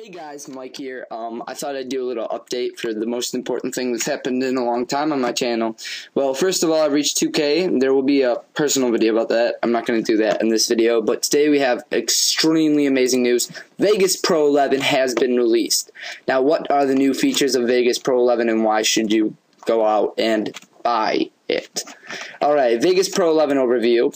Hey guys, Mike here. I thought I'd do a little update for the most important thing that's happened in a long time on my channel. Well, first of all, I reached 2K. There will be a personal video about that. I'm not going to do that in this video, but today we have extremely amazing news. Vegas Pro 11 has been released. Now, what are the new features of Vegas Pro 11 and why should you go out and buy it? Alright, Vegas Pro 11 overview.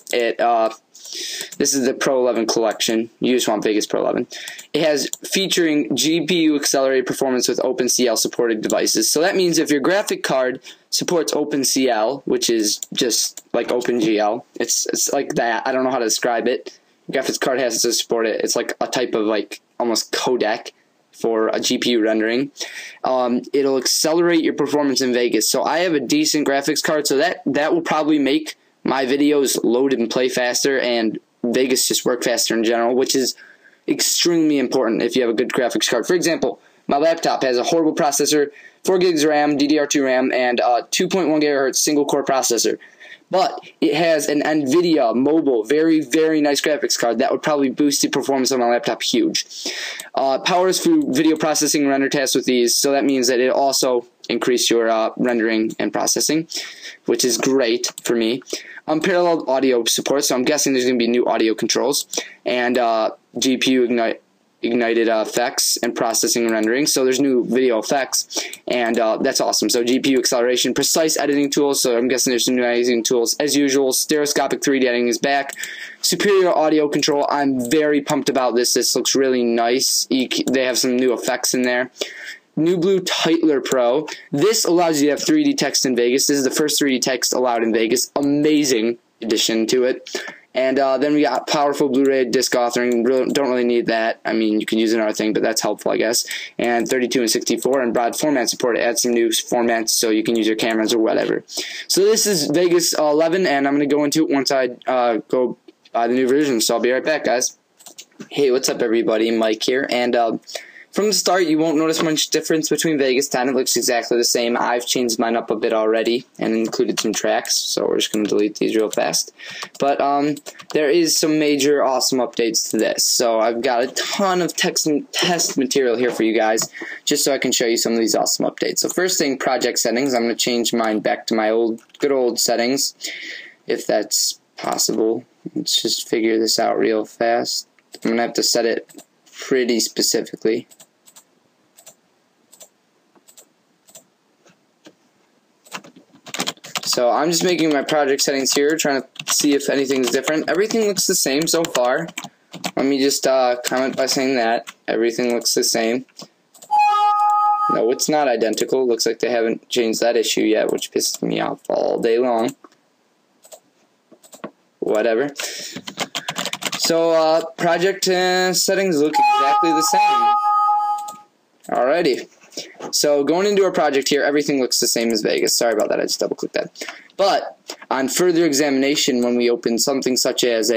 This is the Pro 11 collection. You just want Vegas Pro 11. It has featuring GPU accelerated performance with OpenCL supported devices. So that means if your graphic card supports OpenCL, which is just like OpenGL, it's like that. I don't know how to describe it. Graphics card has to support it. It's like a type of like almost codec for a GPU rendering. It'll accelerate your performance in Vegas. So I have a decent graphics card, so that will probably make my videos load and play faster, and Vegas just work faster in general, which is extremely important if you have a good graphics card. For example, my laptop has a horrible processor, 4 gigs RAM, DDR2 RAM, and 2.1 gigahertz single core processor. But it has an NVIDIA mobile, very, very nice graphics card that would probably boost the performance of my laptop huge. Powers through video processing render tasks with these, so that means that it also increase your rendering and processing, which is great for me. Unparalleled audio support, so I'm guessing there's going to be new audio controls, and GPU ignited effects and processing and rendering, so there's new video effects, and that's awesome. So GPU acceleration, precise editing tools, so I'm guessing there's some new editing tools. As usual, stereoscopic 3D editing is back. Superior audio control, I'm very pumped about this. This looks really nice. They have some new effects in there. New Blue Titler Pro. This allows you to have 3D text in Vegas. This is the first 3D text allowed in Vegas. Amazing addition to it. And then we got powerful Blu-ray disc authoring. Don't really need that. I mean, you can use another thing, but that's helpful, I guess. And 32 and 64 and broad format support. It adds some new formats so you can use your cameras or whatever. So this is Vegas 11, and I'm going to go into it once I go buy the new version. So I'll be right back, guys. Hey, what's up, everybody? Mike here, and from the start, you won't notice much difference between Vegas 10. It looks exactly the same. I've changed mine up a bit already and included some tracks, so we're just going to delete these real fast. But there is some major awesome updates to this. So I've got a ton of test material here for you guys, just so I can show you some of these awesome updates. So first thing, project settings. I'm going to change mine back to my good old settings, if that's possible. Let's just figure this out real fast. I'm going to have to set it pretty specifically. So I'm just making my project settings here, trying to see if anything's different. Everything looks the same so far. Let me just comment by saying that. Everything looks the same. No, it's not identical. Looks like they haven't changed that issue yet, which pisses me off all day long. Whatever. So project settings look exactly the same. Alrighty. So going into our project here, everything looks the same as Vegas. Sorry about that, I just double-clicked that. But on further examination, when we open something such as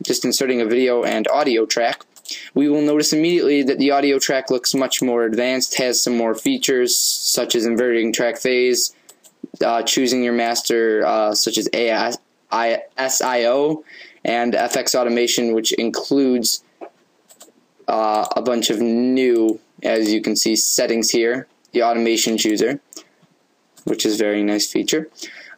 just inserting a video and audio track, we will notice immediately that the audio track looks much more advanced, has some more features such as inverting track phase, choosing your master such as SIO, and FX automation, which includes a bunch of new, as you can see, settings here. The automation chooser, which is a very nice feature.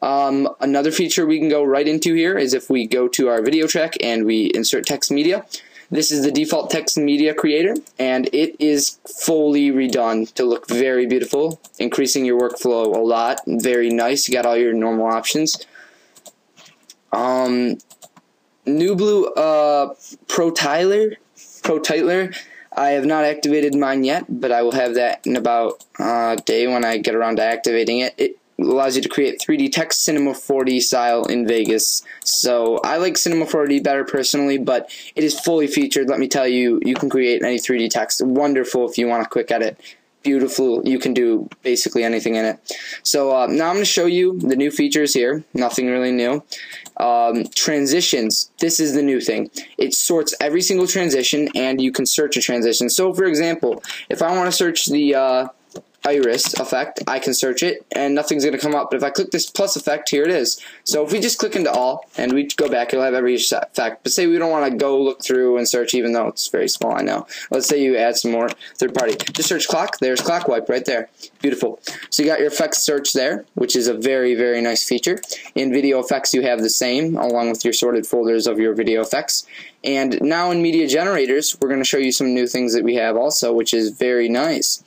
Another feature we can go right into here is if we go to our video track and we insert text media. This is the default text media creator, and it is fully redone to look very beautiful, increasing your workflow a lot. Very nice. You got all your normal options. New Blue Pro Titler. I have not activated mine yet, but I will have that in about a day when I get around to activating it. It allows you to create 3D text Cinema 4D style in Vegas. So I like Cinema 4D better personally, but it is fully featured. Let me tell you, you can create any 3D text. Wonderful if you want a quick edit. Beautiful. You can do basically anything in it. So now I'm going to show you the new features here. Nothing really new. Transitions. This is the new thing. It sorts every single transition, and you can search a transition. So for example, if I want to search the iris effect, I can search it and nothing's going to come up. But if I click this plus effect, here it is. So if we just click into all and we go back, it'll have every effect. But say we don't want to go look through and search, even though it's very small, I know. Let's say you add some more third party. Just search clock. There's clock wipe right there. Beautiful. So you got your effects search there, which is a very, very nice feature. In video effects, you have the same, along with your sorted folders of your video effects. And now in media generators, we're going to show you some new things that we have also, which is very nice.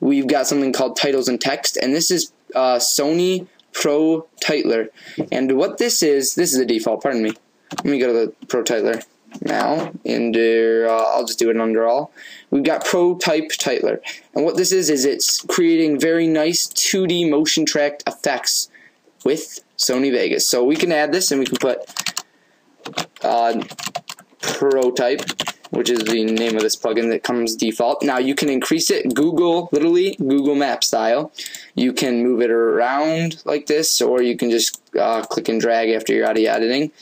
We've got something called titles and text, and this is Sony Pro Titler. And what this is the default, pardon me. Let me go to the Pro Titler now. Under, I'll just do it under all. We've got Pro Type Titler. And what this is it's creating very nice 2D motion tracked effects with Sony Vegas. So we can add this and we can put Pro Type, which is the name of this plugin that comes default. Now you can increase it literally Google Map style. You can move it around like this, or you can just click and drag after you're out of editing.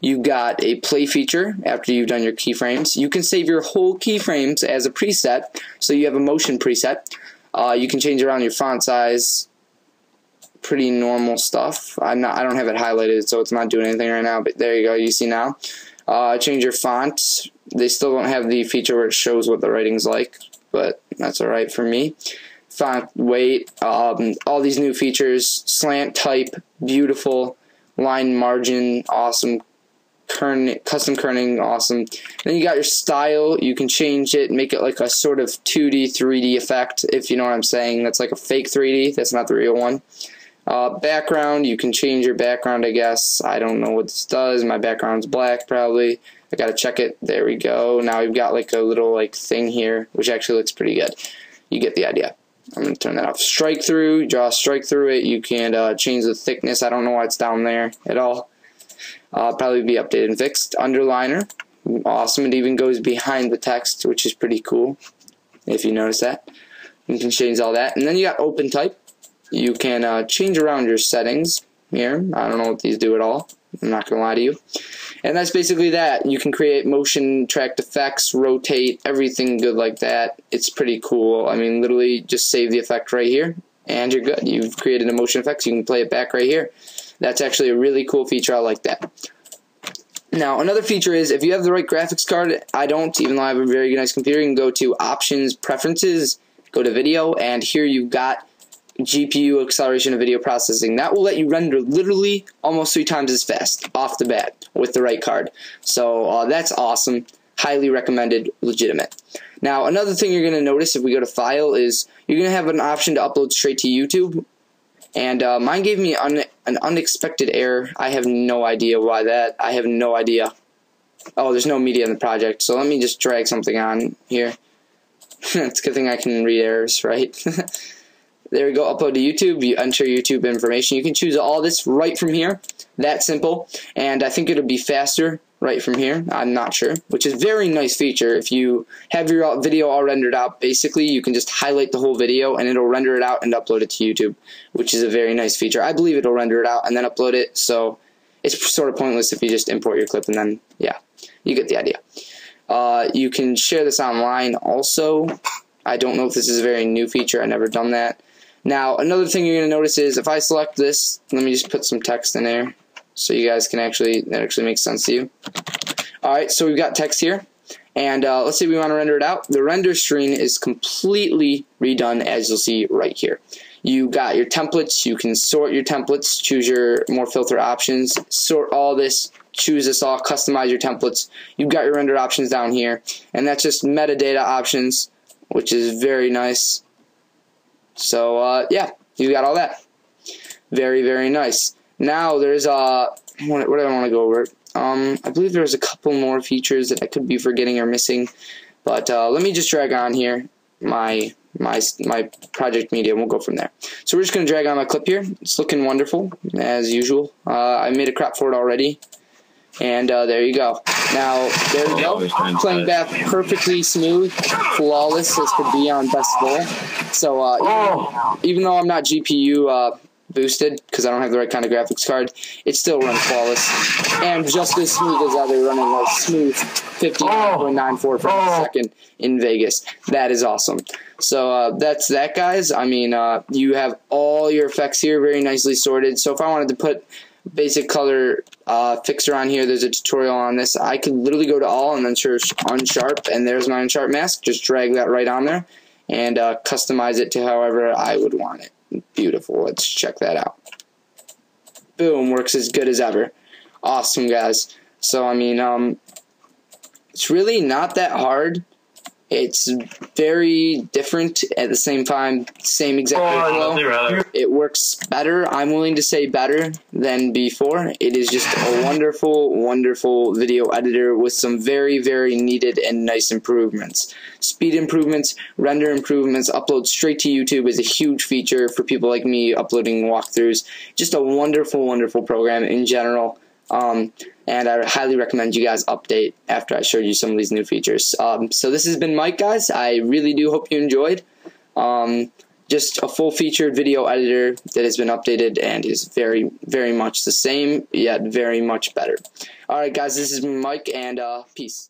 You got a play feature after you've done your keyframes. You can save your whole keyframes as a preset, so you have a motion preset. You can change around your font size. Pretty normal stuff. I don't have it highlighted, so it's not doing anything right now, but there you go. You see now. Change your font. They still don't have the feature where it shows what the writing's like, but that's alright for me. Font weight, all these new features, slant type, beautiful, line margin, awesome, custom kerning, awesome. Then you got your style. You can change it, make it like a sort of 2D, 3D effect, if you know what I'm saying. That's like a fake 3D. That's not the real one. Background, you can change your background, I guess. I don't know what this does. My background's black, probably. I gotta check it. There we go. Now we've got like a little like thing here, which actually looks pretty good. You get the idea. I'm gonna turn that off. Strike through, draw a strike through it. You can change the thickness. I don't know why it's down there at all. Probably be updated and fixed. Underliner, awesome. It even goes behind the text, which is pretty cool, if you notice that. You can change all that. And then you got open type. You can change around your settings here. I don't know what these do at all. I'm not going to lie to you. And that's basically that. You can create motion tracked effects, rotate, everything good like that. It's pretty cool. I mean, literally just save the effect right here, and you're good. You've created a motion effect, so you can play it back right here. That's actually a really cool feature. I like that. Now, another feature is if you have the right graphics card, I don't, even though I have a very nice computer, you can go to Options, Preferences, go to Video, and here you've got GPU acceleration of video processing. That will let you render literally almost 3 times as fast off the bat with the right card. So that's awesome. Highly recommended, legitimate. Now, another thing you're going to notice if we go to File is you're going to have an option to upload straight to YouTube. And mine gave me an unexpected error. I have no idea why that. I have no idea. Oh, there's no media in the project. So let me just drag something on here. It's a good thing I can read errors, right? There we go, upload to YouTube, you enter YouTube information. You can choose all this right from here. That simple. And I think it'll be faster right from here. I'm not sure. Which is a very nice feature. If you have your video all rendered out, basically you can just highlight the whole video and it'll render it out and upload it to YouTube. Which is a very nice feature. I believe it'll render it out and then upload it. So it's sort of pointless if you just import your clip and then, yeah, you get the idea. You can share this online also. I don't know if this is a very new feature. I've never done that. Now, another thing you're going to notice is if I select this, let me just put some text in there so you guys can that actually makes sense to you. Alright, so we've got text here, and let's say we want to render it out. The render screen is completely redone, as you'll see right here. You got your templates, you can sort your templates, choose your more filter options, sort all this, choose this all, customize your templates. You've got your render options down here, and that's just metadata options, which is very nice. So, yeah, you got all that. Very, very nice. Now, there's, what do I want to go over? I believe there's a couple more features that I could be forgetting or missing. But, let me just drag on here my project media, and we'll go from there. So, we're just going to drag on my clip here. It's looking wonderful, as usual. I made a crop for it already. And there you go. Now, there we go. Playing back perfectly smooth, flawless as could be on Best Bowl. So, even though I'm not GPU boosted because I don't have the right kind of graphics card, it still runs flawless and just as smooth as other running like smooth 59.94 frames a second in Vegas. That is awesome. So that's that, guys. I mean, you have all your effects here very nicely sorted. So if I wanted to put basic color fixer on here, there's a tutorial on this. I could literally go to all and then search unsharp, and there's my unsharp mask. Just drag that right on there and customize it to however I would want it. Beautiful. Let's check that out. Boom. Works as good as ever. Awesome, guys. So I mean, it's really not that hard. It's very different at the same time, same exact workflow. It works better, I'm willing to say better than before. It is just a wonderful, wonderful video editor with some very, very needed and nice improvements. Speed improvements, render improvements, upload straight to YouTube is a huge feature for people like me uploading walkthroughs. Just a wonderful, wonderful program in general. And I highly recommend you guys update after I showed you some of these new features. So this has been Mike, guys. I really do hope you enjoyed. Just a full-featured video editor that has been updated and is very, very much the same, yet very much better. Alright, guys, this has been Mike, and peace.